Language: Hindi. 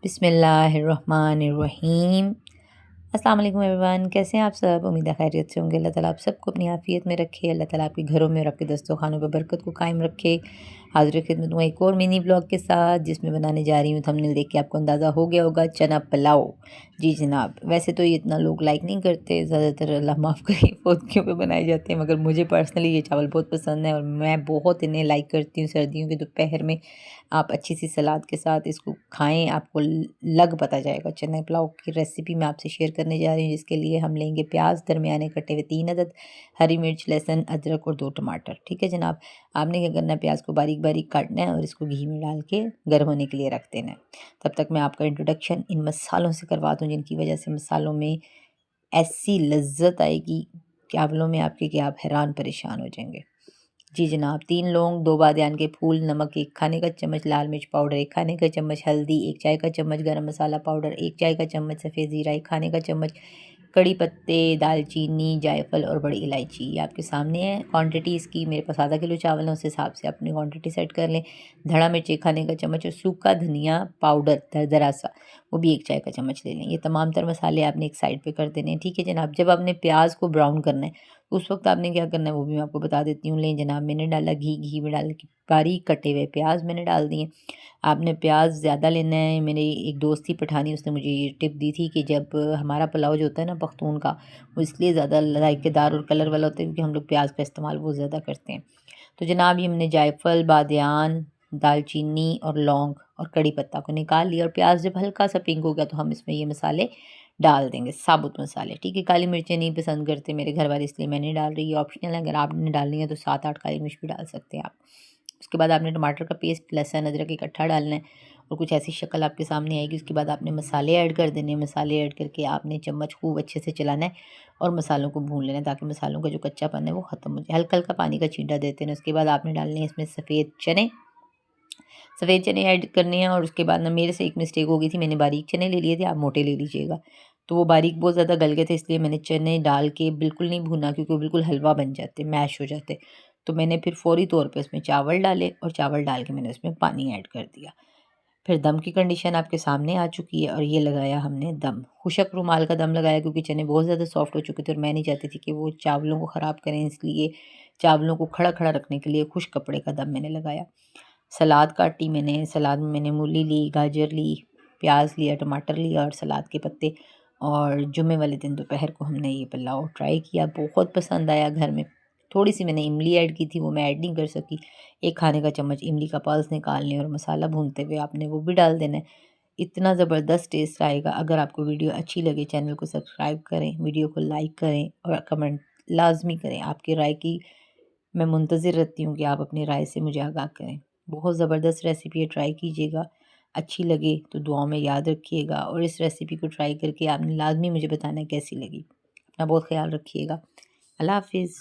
बिस्मिल्लाहिर्रहमानिर्रहीम। अस्सलाम वालेकुम एवरीवन, कैसे हैं आप सब। उम्मीद है खैरियत से होंगे। अल्लाह ताला आप सबको अपनी आफियत में रखे। अल्लाह ताला आपके घरों में और आपके दस्तरखानों पर बरकत को कायम रखे। हाजिर खिदमत हूँ एक और मिनी ब्लॉग के साथ, जिसमें बनाने जा रही हूँ, थंबनेल देख के आपको अंदाज़ा हो गया होगा, चना पुलाव। जी जनाब, वैसे तो ये इतना लोग लाइक नहीं करते, ज़्यादातर अल्लाह माफ़ करे पौधकियों पे बनाए जाते हैं, मगर मुझे पर्सनली ये चावल बहुत पसंद है और मैं बहुत इन्हें लाइक करती हूँ। सर्दियों के दोपहर में आप अच्छी सी सलाद के साथ इसको खाएं, आपको लग पता जाएगा। चने पुलाव की रेसिपी मैं आपसे शेयर करने जा रही हूँ, जिसके लिए हम लेंगे प्याज दरमियाने कटे हुए 3 अदद, हरी मिर्च, लहसुन, अदरक और 2 टमाटर। ठीक है जनाब, आपने क्या करना है, प्याज को बारीक बारीक काटना है और इसको घी में डाल के गर्म होने के लिए रख देना है। तब तक मैं आपका इंट्रोडक्शन इन मसालों से करवा दूँ, जिनकी वजह से मसालों में ऐसी लज्जत आएगी चावलों में आपके कि आप हैरान परेशान हो जाएंगे। जी जनाब, 3 लौंग, 2 बादियान के फूल, नमक 1 खाने का चम्मच, लाल मिर्च पाउडर 1 खाने का चम्मच, हल्दी 1 चाय का चम्मच, गरम मसाला पाउडर 1 चाय का चम्मच, सफ़ेद ज़ीरा 1 खाने का चम्मच, कड़ी पत्ते, दालचीनी, जायफल और बड़ी इलायची। ये आपके सामने है। क्वांटिटी इसकी, मेरे पास आधा किलो चावल है, उस हिसाब से अपनी क्वांटिटी सेट कर लें। धड़ा मिर्च 1 खाने का चम्मच और सूखा धनिया पाउडर दरदरा सा, वो भी 1 चाय का चम्मच ले लें। ये तमाम तर मसाले आपने एक साइड पे कर देने हैं। ठीक है जनाब, जब आपने प्याज को ब्राउन करना है, उस वक्त आपने क्या करना है वो भी मैं आपको बता देती हूँ। लें जनाब, मैंने डाला घी, घी में डाल के बारीक कटे हुए प्याज मैंने डाल दिए। आपने प्याज ज़्यादा लेना है। मेरी एक दोस्त थी पठानी, उसने मुझे ये टिप दी थी कि जब हमारा पुलाव जो होता है ना पख्तून का, वो इसलिए ज़्यादा जायकेदार और कलर वाला होता है क्योंकि हम लोग प्याज का इस्तेमाल बहुत ज़्यादा करते हैं। तो जनाब, ये हमने जायफल, बादियान, दालचीनी और लौंग और कड़ी पत्ता को निकाल लिया, और प्याज जब हल्का सा पिंक हो गया तो हम इसमें ये मसाले डाल देंगे, साबुत मसाले। ठीक है, काली मिर्चें नहीं पसंद करते मेरे घर वाले, इसलिए मैं नहीं डाल रही। ये ऑप्शनल है, अगर आपने डालनी है तो 7-8 काली मिर्च भी डाल सकते हैं आप। उसके बाद आपने टमाटर का पेस्ट, लहसुन, अदरक इकट्ठा डालना है और कुछ ऐसी शक्ल आपके सामने आएगी। उसके बाद आपने मसाले ऐड कर देने हैं। मसाले ऐड करके आपने चम्मच खूब अच्छे से चलाना है और मसालों को भून लेना है, ताकि मसालों का जो कच्चापन है वो ख़त्म हो जाए। हल्का हल्का पानी का छींटा देते हैं। उसके बाद आपने डालने हैं इसमें सफ़ेद चने ऐड करने हैं। और उसके बाद ना, मेरे से एक मिस्टेक हो गई थी, मैंने बारीक चने ले लिए थे, आप मोटे ले लीजिएगा। तो वो बारीक बहुत ज़्यादा गल गए थे, इसलिए मैंने चने डाल के बिल्कुल नहीं भूना, क्योंकि वो बिल्कुल हलवा बन जाते, मैश हो जाते। तो मैंने फिर फौरी तौर पे उसमें चावल डाले और चावल डाल के मैंने उसमें पानी ऐड कर दिया। फिर दम की कंडीशन आपके सामने आ चुकी है और ये लगाया हमने दम, खुशक रुमाल का दम लगाया, क्योंकि चने बहुत ज़्यादा सॉफ्ट हो चुके थे और मैं नहीं चाहती थी कि वो चावलों को ख़राब करें, इसलिए चावलों को खड़ा खड़ा रखने के लिए खुश कपड़े का दम मैंने लगाया। सलाद काटी मैंने, सलाद में मैंने मूली ली, गाजर ली, प्याज लिया, टमाटर लिया और सलाद के पत्ते। और जुम्मे वाले दिन दोपहर को हमने ये पुलाव ट्राई किया, बहुत पसंद आया घर में। थोड़ी सी मैंने इमली ऐड की थी, वो मैं ऐड नहीं कर सकी। 1 खाने का चम्मच इमली का पल्स निकाल लें और मसाला भूनते हुए आपने वो भी डाल देना है। इतना ज़बरदस्त टेस्ट आएगा। अगर आपको वीडियो अच्छी लगे, चैनल को सब्सक्राइब करें, वीडियो को लाइक करें और कमेंट लाजमी करें। आपकी राय की मैं मुंतज़िर रहती हूँ कि आप अपनी राय से मुझे आगाह करें। बहुत ज़बरदस्त रेसिपी है, ट्राई कीजिएगा। अच्छी लगे तो दुआओं में याद रखिएगा, और इस रेसिपी को ट्राई करके आपने लाज़मी मुझे बताना है कैसी लगी। अपना बहुत ख़्याल रखिएगा। अल्लाह हाफ़िज़।